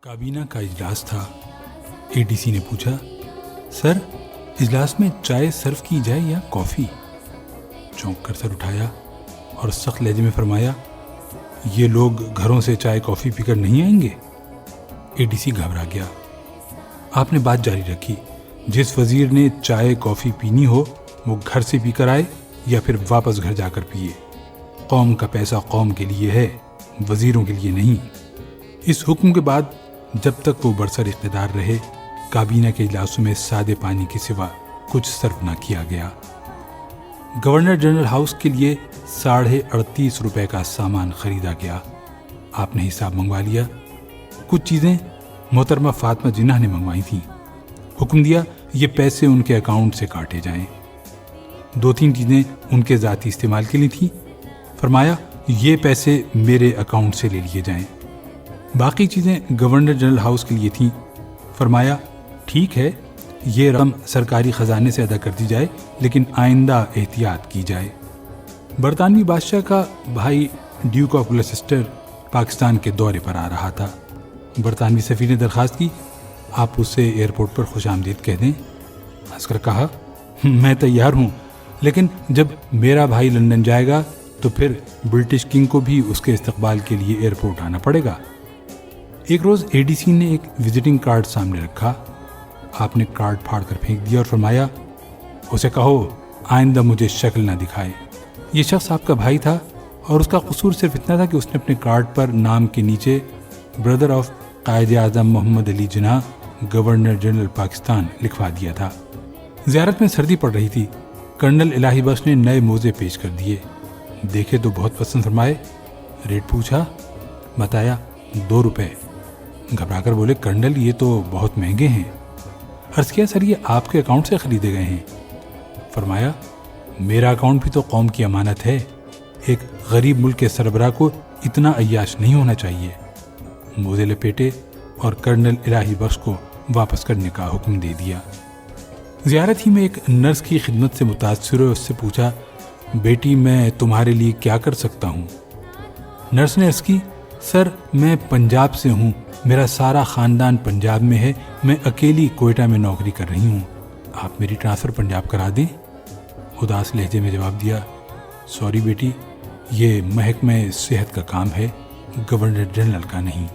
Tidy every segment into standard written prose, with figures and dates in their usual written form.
کابینہ کا اجلاس تھا۔ ADC نے پوچھا، سر اجلاس میں چائے سرو کی جائے یا کافی؟ چونک کر سر اٹھایا اور سخت لہجے میں فرمایا، یہ لوگ گھروں سے چائے کافی پی کر نہیں آئیں گے؟ ADC گھبرا گیا۔ آپ نے بات جاری رکھی، جس وزیر نے چائے کافی پینی ہو وہ گھر سے پی کر آئے یا پھر واپس گھر جا کر پیے۔ قوم کا پیسہ قوم کے لیے ہے، وزیروں کے لیے نہیں۔ اس حکم کے بعد جب تک وہ برسر اقتدار رہے، کابینہ کے اجلاسوں میں سادے پانی کے سوا کچھ سرو نہ کیا گیا۔ گورنر جنرل ہاؤس کے لیے 38.5 روپے کا سامان خریدا گیا۔ آپ نے حساب منگوا لیا۔ کچھ چیزیں محترمہ فاطمہ جناح نے منگوائی تھیں۔ حکم دیا یہ پیسے ان کے اکاؤنٹ سے کاٹے جائیں۔ 2-3 چیزیں ان کے ذاتی استعمال کے لیے تھیں۔ فرمایا یہ پیسے میرے اکاؤنٹ سے لے لیے جائیں۔ باقی چیزیں گورنر جنرل ہاؤس کے لیے تھیں۔ فرمایا ٹھیک ہے، یہ رقم سرکاری خزانے سے ادا کر دی جائے، لیکن آئندہ احتیاط کی جائے۔ برطانوی بادشاہ کا بھائی ڈیوک آف گلوسٹر پاکستان کے دورے پر آ رہا تھا۔ برطانوی سفیر نے درخواست کی، آپ اسے ایئرپورٹ پر خوش آمدید کہہ دیں۔ ہنس کر کہا، میں تیار ہوں، لیکن جب میرا بھائی لندن جائے گا تو پھر برٹش کنگ کو بھی اس کے استقبال کے لیے ایئرپورٹ آنا پڑے گا۔ ایک روز ADC نے ایک وزٹنگ کارڈ سامنے رکھا۔ آپ نے کارڈ پھاڑ کر پھینک دیا اور فرمایا، اسے کہو آئندہ مجھے شکل نہ دکھائے۔ یہ شخص آپ کا بھائی تھا اور اس کا قصور صرف اتنا تھا کہ اس نے اپنے کارڈ پر نام کے نیچے brother of Quaid Azam Muhammad Ali Jinnah governor general Pakistan لکھوا دیا تھا۔ زیارت میں سردی پڑ رہی تھی۔ کرنل الہی بخش نے نئے موزے پیش کر دیے۔ دیکھے تو بہت پسند فرمائے۔ ریٹ پوچھا، بتایا 2 روپے۔ گھبرا کر بولے، کرنل یہ تو بہت مہنگے ہیں۔ عرض کیا، سر یہ آپ کے اکاؤنٹ سے خریدے گئے ہیں۔ فرمایا میرا اکاؤنٹ بھی تو قوم کی امانت ہے، ایک غریب ملک کے سربراہ کو اتنا عیاش نہیں ہونا چاہیے۔ موزے لپیٹے اور کرنل الہی بخش کو واپس کرنے کا حکم دے دیا۔ زیارت ہی میں ایک نرس کی خدمت سے متاثر ہوئے اس سے پوچھا، بیٹی میں تمہارے لیے کیا کر سکتا ہوں؟ نرس نے عرض کی، سر میں پنجاب سے ہوں، میرا سارا خاندان پنجاب میں ہے، میں اکیلی کوئٹہ میں نوکری کر رہی ہوں، آپ میری ٹرانسفر پنجاب کرا دیں۔ اداس لہجے میں جواب دیا، سوری بیٹی، یہ محکمہ صحت کا کام ہے، گورنر جنرل کا نہیں۔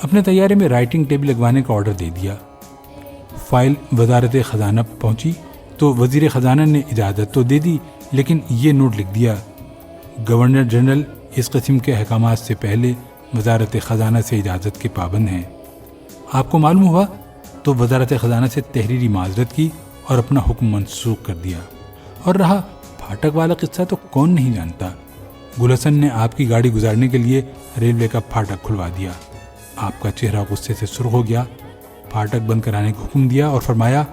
اپنے طیارے میں رائٹنگ ٹیبل لگوانے کا آرڈر دے دیا۔ فائل وزارت خزانہ پہنچی تو وزیر خزانہ نے اجازت تو دے دی، لیکن یہ نوٹ لکھ دیا، گورنر جنرل اس قسم کے احکامات سے پہلے وزارت خزانہ سے اجازت کے پابند ہیں۔ آپ کو معلوم ہوا تو وزارت خزانہ سے تحریری معذرت کی اور اپنا حکم منسوخ کر دیا۔ اور رہا پھاٹک والا قصہ تو کون نہیں جانتا۔ گل حسن نے آپ کی گاڑی گزارنے کے لیے ریلوے کا پھاٹک کھلوا دیا۔ آپ کا چہرہ غصے سے سرخ ہو گیا، پھاٹک بند کرانے کا حکم دیا اور فرمایا،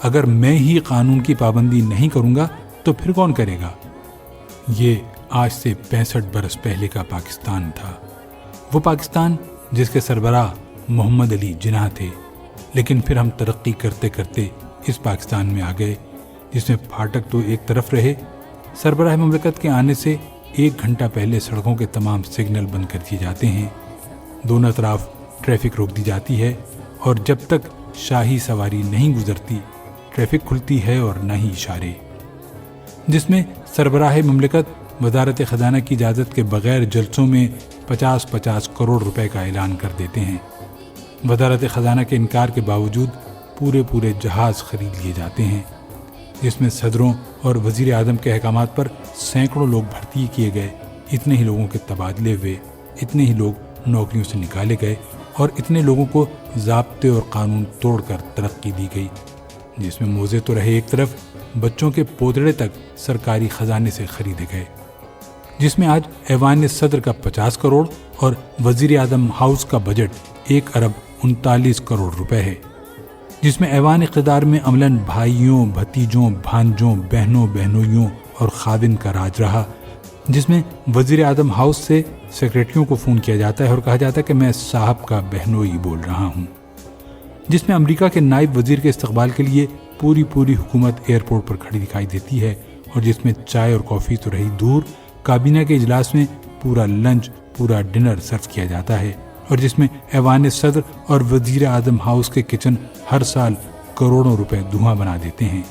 اگر میں ہی قانون کی پابندی نہیں کروں گا تو پھر کون کرے گا؟ یہ آج سے 65 برس پہلے کا پاکستان تھا، وہ پاکستان جس کے سربراہ محمد علی جناح تھے۔ لیکن پھر ہم ترقی کرتے کرتے اس پاکستان میں آ گئے جس میں پھاٹک تو ایک طرف رہے، سربراہ مملکت کے آنے سے 1 گھنٹہ پہلے سڑکوں کے تمام سگنل بند کر دیے جاتے ہیں، دونوں اطراف ٹریفک روک دی جاتی ہے، اور جب تک شاہی سواری نہیں گزرتی ٹریفک کھلتی ہے اور نہ ہی اشارے، جس میں سربراہ مملکت وزارت خزانہ کی اجازت کے بغیر جلسوں میں 50 کروڑ روپے کا اعلان کر دیتے ہیں۔ وزارت خزانہ کے انکار کے باوجود پورے جہاز خرید لیے جاتے ہیں، جس میں صدروں اور وزیر اعظم کے احکامات پر سینکڑوں لوگ بھرتی کیے گئے، اتنے ہی لوگوں کے تبادلے ہوئے، اتنے ہی لوگ نوکریوں سے نکالے گئے اور اتنے لوگوں کو ضابطے اور قانون توڑ کر ترقی دی گئی، جس میں موزے تو رہے ایک طرف، بچوں کے پوتڑے تک سرکاری خزانے سے خریدے گئے، جس میں آج ایوان صدر کا 50 کروڑ اور وزیر اعظم ہاؤس کا بجٹ 1 ارب 39 کروڑ روپے ہے، جس میں ایوان اقتدار میں عملاً بھائیوں، بھتیجوں، بھانجوں، بہنوں، بہنوئیوں اور خادم کا راج رہا، جس میں وزیر اعظم ہاؤس سے سیکریٹریوں کو فون کیا جاتا ہے اور کہا جاتا ہے کہ میں صاحب کا بہنوئی بول رہا ہوں، جس میں امریکہ کے نائب وزیر کے استقبال کے لیے پوری حکومت ایئرپورٹ پر کھڑی دکھائی دیتی ہے، اور جس میں چائے اور کافی تو رہی دور، کابینہ کے اجلاس میں پورا لنچ، پورا ڈنر سرو کیا جاتا ہے، اور جس میں ایوان صدر اور وزیر اعظم ہاؤس کے کچن ہر سال کروڑوں روپے دھواں بنا دیتے ہیں۔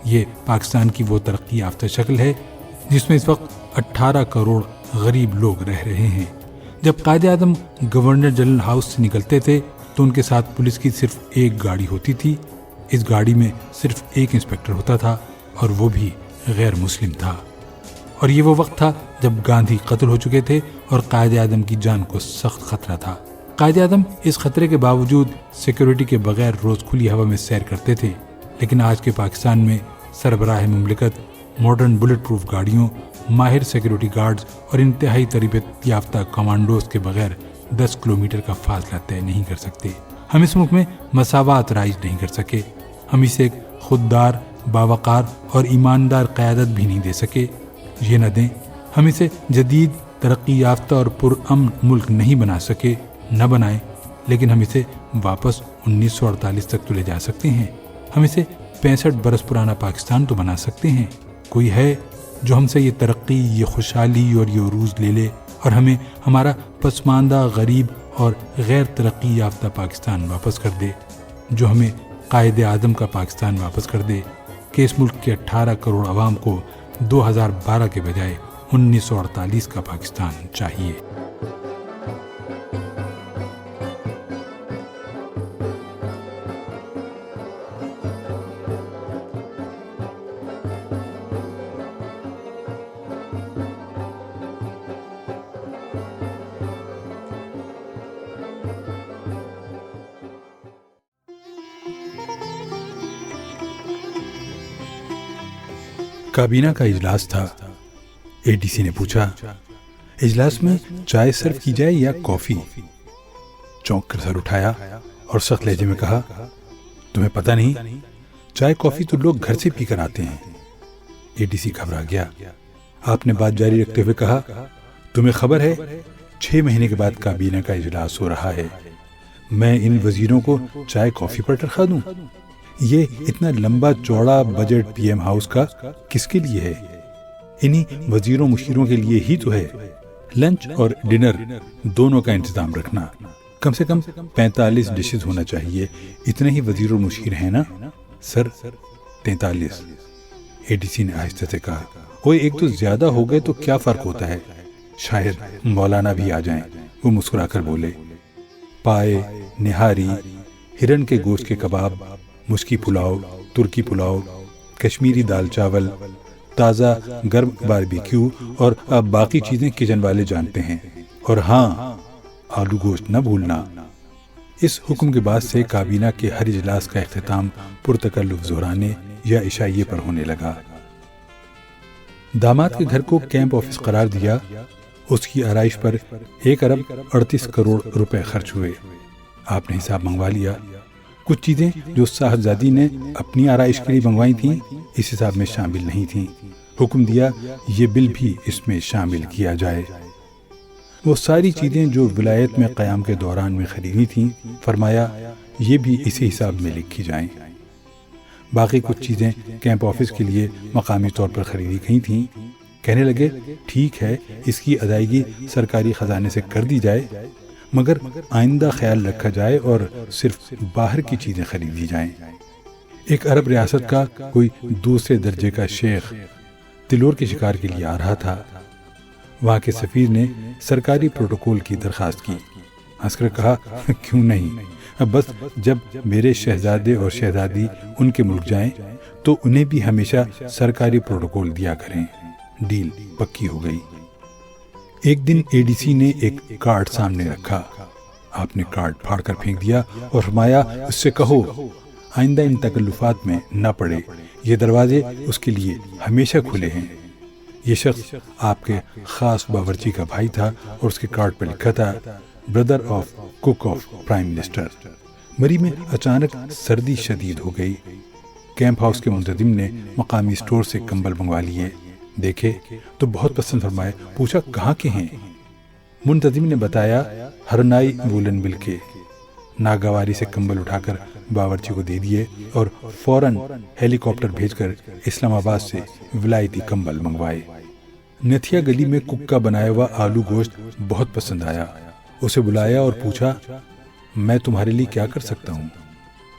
یہ پاکستان کی وہ ترقی یافتہ شکل ہے جس میں اس وقت 18 کروڑ غریب لوگ رہ رہے ہیں۔ جب Quaid Azam governor general house سے نکلتے تھے تو ان کے ساتھ پولیس کی صرف ایک گاڑی ہوتی تھی۔ اس گاڑی میں صرف ایک انسپکٹر ہوتا تھا اور وہ بھی غیر مسلم تھا۔ اور یہ وہ وقت تھا جب گاندھی قتل ہو چکے تھے اور قائد اعظم کی جان کو سخت خطرہ تھا۔ قائد اعظم اس خطرے کے باوجود سیکیورٹی کے بغیر روز کھلی ہوا میں سیر کرتے تھے، لیکن آج کے پاکستان میں سربراہ مملکت ماڈرن بلٹ پروف گاڑیوں، ماہر سیکیورٹی گارڈز اور انتہائی تربیت یافتہ کمانڈوز کے بغیر 10 کلومیٹر کا فاصلہ طے نہیں کر سکتے۔ ہم اس ملک میں مساوات رائج نہیں کر سکے، ہم اسے ایک خوددار، باوقار اور ایماندار قیادت بھی نہیں دے سکے۔ یہ نہ دیں، ہم اسے جدید، ترقی یافتہ اور پرامن ملک نہیں بنا سکے، نہ بنائیں، لیکن ہم اسے واپس 1948 تک تو لے جا سکتے ہیں۔ ہم اسے 65 برس پرانا پاکستان تو بنا سکتے ہیں۔ کوئی ہے جو ہم سے یہ ترقی، یہ خوشحالی اور یہ عروج لے لے اور ہمیں ہمارا پسماندہ، غریب اور غیر ترقی یافتہ پاکستان واپس کر دے، جو ہمیں قائد اعظم کا پاکستان واپس کر دے کہ اس ملک کے 18 کروڑ عوام کو 2012 کے بجائے 1948 کا پاکستان چاہیے۔ کابینہ کا اجلاس تھا۔ اے ڈی سی نے پوچھا، اجلاس میں چائے سرو کی جائے یا کافی؟ چونک کر سر اٹھایا اور سخت لہجے میں کہا، تمہیں پتہ نہیں، چائے کافی تو لوگ گھر سے پی کر آتے ہیں۔ اے ڈی سی گھبرا گیا۔ آپ نے بات جاری رکھتے ہوئے کہا، تمہیں خبر ہے 6 مہینے کے بعد کابینہ کا اجلاس ہو رہا ہے، میں ان وزیروں کو چائے کافی پر تنخواہ دوں؟ یہ اتنا لمبا چوڑا بجٹ پی ایم ہاؤس کا کس کے لیے ہے؟ انہی وزیروں مشیروں کے لیے ہی تو ہے۔ لنچ اور ڈنر دونوں کا انتظام رکھنا، کم سے کم 45 ڈشز ہونا چاہیے، اتنے ہی وزیر و مشیر ہیں نا؟ سر 43۔ اے ڈی سی نے آہستہ سے کہا، وہ ایک تو زیادہ ہو گئے تو کیا فرق ہوتا ہے، شاید مولانا بھی آ جائیں۔ وہ مسکرا کر بولے، پائے، نہاری، ہرن کے گوشت کے کباب، مشکی پلاؤ، ترکی پلاؤ، کشمیری دال چاول، تازہ گرم باربیکیو اور باقی چیزیں کچن والے جانتے ہیں، اور ہاں، آلو گوشت نہ بھولنا۔ اس حکم کے بعد سے کابینہ کے ہر اجلاس کا اختتام پرتکلف ظہرانے یا عشائیے پر ہونے لگا۔ داماد کے گھر کو کیمپ آفس قرار دیا، اس کی آرائش پر 1 ارب 38 کروڑ روپے خرچ ہوئے۔ آپ نے حساب منگوا لیا۔ کچھ چیزیں جو صاحبزادی نے اپنی آرائش کے لیے منگوائی تھیں اس حساب میں شامل نہیں تھیں۔ حکم دیا یہ بل بھی اس میں شامل کیا جائے۔ وہ ساری چیزیں جو ولایت میں قیام کے دوران میں خریدی تھیں، فرمایا یہ بھی اسی حساب میں لکھی جائیں۔ باقی کچھ چیزیں کیمپ آفس کے لیے مقامی طور پر خریدی گئی تھیں۔ کہنے لگے، ٹھیک ہے، اس کی ادائیگی سرکاری خزانے سے کر دی جائے، مگر آئندہ خیال رکھا جائے اور صرف باہر کی چیزیں خریدی جائیں۔ ایک عرب ریاست کا کوئی دوسرے درجے کا شیخ تلور کے شکار کے لیے آ رہا تھا۔ وہاں کے سفیر نے سرکاری پروٹوکول کی درخواست کی۔ ہنس کر کہا، کیوں نہیں، اب بس جب میرے شہزادے اور شہزادی ان کے ملک جائیں تو انہیں بھی ہمیشہ سرکاری پروٹوکول دیا کریں۔ ڈیل پکی ہو گئی۔ ایک دن اے ڈی سی نے ایک کارڈ سامنے رکھا۔ آپ نے کارڈ پھاڑ کر پھینک دیا اور فرمایا، اس سے کہو آئندہ ان تکلفات میں نہ پڑے، یہ دروازے اس کے لیے ہمیشہ کھلے ہیں۔ یہ شخص آپ کے خاص باورچی کا بھائی تھا اور اس کے کارڈ پر لکھا تھا، brother of cook of prime minister. Murree میں اچانک سردی شدید ہو گئی۔ کیمپ ہاؤس کے منتظم نے مقامی اسٹور سے کمبل منگوا لیے، دیکھے تو بہت پسند فرمائے، پوچھا کہاں کے ہیں؟ منتظم نے بتایا ہرنائی وولن مل کے۔ ناگواری سے کمبل اٹھا کر باورچی کو دے دیے اور فوراً ہیلی کاپٹر بھیج کر اسلام آباد سے ولایتی کمبل منگوائے۔ نتھیا گلی میں کک کا بنایا ہوا آلو گوشت بہت پسند آیا۔ اسے بلایا اور پوچھا میں تمہارے لیے کیا کر سکتا ہوں؟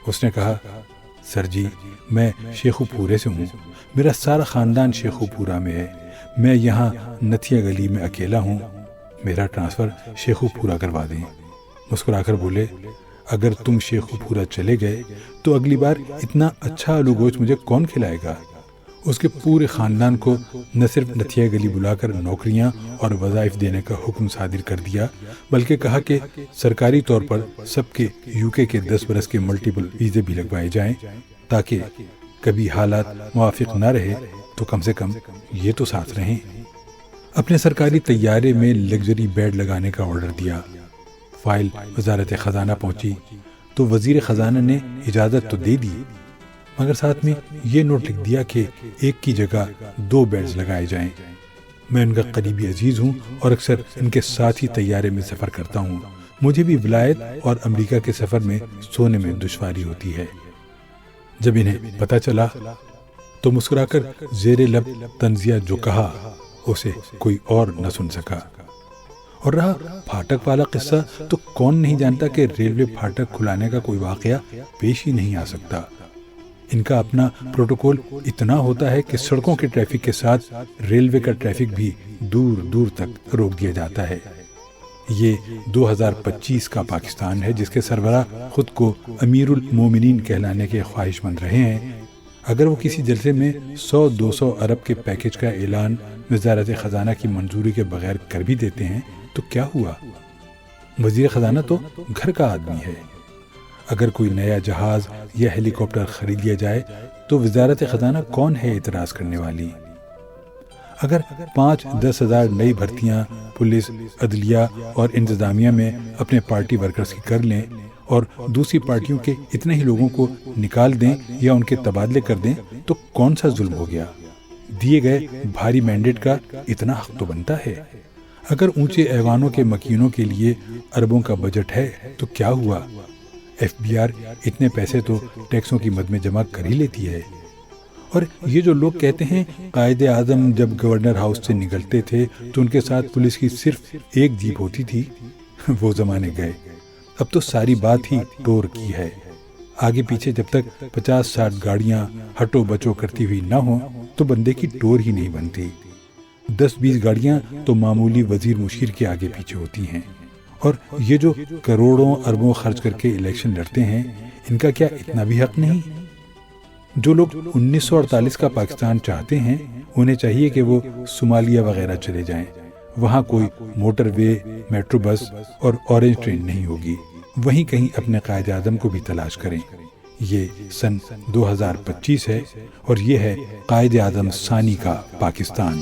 اس نے کہا سر جی میں شیخو پورے سے ہوں، میرا سارا خاندان شیخو پورا میں ہے، میں یہاں نتھیا گلی میں اکیلا ہوں، میرا ٹرانسفر شیخو پورا کروا دیں۔ مسکرا کر بولے اگر تم شیخو پورا چلے گئے تو اگلی بار اتنا اچھا آلو گوشت مجھے کون کھلائے گا؟ اس کے پورے خاندان کو نہ صرف نتھیا گلی بلا کر نوکریاں اور وظائف دینے کا حکم صادر کر دیا، بلکہ کہا کہ سرکاری طور پر سب کے UK کے 10 برس کے ملٹیپل ویزے بھی لگوائے جائیں، تاکہ کبھی حالات موافق نہ رہے تو کم سے کم یہ تو ساتھ رہیں۔ اپنے سرکاری طیارے میں لگژری بیڈ لگانے کا آرڈر دیا۔ فائل وزارت خزانہ پہنچی تو وزیر خزانہ نے اجازت تو دے دی، مگر ساتھ میں یہ نوٹ لکھ دیا کہ ایک کی جگہ 2 بیڈز لگائے جائیں۔ میں ان کا قریبی عزیز ہوں اور اکثر ان کے ساتھ ہی طیارے میں سفر کرتا ہوں، مجھے بھی ولایت اور امریکہ کے سفر میں سونے میں دشواری ہوتی ہے۔ جب انہیں پتہ چلا تو مسکرا کر زیر لب تنزیہ جو کہا اسے کوئی اور نہ سن سکا۔ اور رہا پھاٹک والا قصہ تو کون نہیں جانتا کہ ریلوے پھاٹک کھلانے کا کوئی واقعہ پیش ہی نہیں آ سکتا۔ ان کا اپنا پروٹوکول اتنا ہوتا ہے کہ سڑکوں کے ٹریفک کے ساتھ ریلوے کا ٹریفک بھی دور دور تک روک دیا جاتا ہے۔ یہ 2025 کا پاکستان ہے جس کے سربراہ خود کو امیر المومنین کہلانے کے خواہش مند رہے ہیں۔ اگر وہ کسی جلسے میں 100-200 ارب کے پیکج کا اعلان وزارت خزانہ کی منظوری کے بغیر کر بھی دیتے ہیں تو کیا ہوا؟ وزیر خزانہ تو گھر کا آدمی ہے۔ اگر کوئی نیا جہاز یا ہیلی کاپٹر خرید لیا جائے تو وزارت خزانہ کون ہے اعتراض کرنے والی؟ اگر 5-10 ہزار نئی بھرتیاں پولیس، عدلیہ اور انتظامیہ میں اپنے پارٹی ورکرز کی کر لیں اور دوسری پارٹیوں کے اتنے ہی لوگوں کو نکال دیں یا ان کے تبادلے کر دیں تو کون سا ظلم ہو گیا؟ دیے گئے بھاری مینڈیٹ کا اتنا حق تو بنتا ہے۔ اگر اونچے ایوانوں کے مکینوں کے لیے اربوں کا بجٹ ہے تو کیا ہوا؟ FBI اتنے پیسے تو ٹیکسوں کی مد میں جمع کر ہی لیتی ہے۔ اور یہ جو لوگ کہتے ہیں قائد اعظم جب گورنر ہاؤس سے نکلتے تھے تو ان کے ساتھ پولیس کی صرف ایک جیپ ہوتی تھی، وہ زمانے گئے۔ اب تو ساری بات ہی ٹور کی ہے۔ آگے پیچھے جب تک 50-60 گاڑیاں ہٹو بچو کرتی ہوئی نہ ہوں تو بندے کی ٹور ہی نہیں بنتی۔ 10-20 گاڑیاں تو معمولی وزیر مشیر کے آگے پیچھے ہوتی ہیں۔ اور یہ جو کروڑوں اربوں خرچ کر کے الیکشن لڑتے ہیں ان کا کیا اتنا بھی حق نہیں؟ جو لوگ 1948 کا پاکستان چاہتے ہیں انہیں چاہیے کہ وہ صومالیہ وغیرہ چلے جائیں، وہاں کوئی موٹر وے، میٹرو بس اور اورنج ٹرین نہیں ہوگی، وہیں کہیں اپنے قائد اعظم کو بھی تلاش کریں۔ یہ سن 2025 ہے اور یہ ہے قائد اعظم ثانی کا پاکستان۔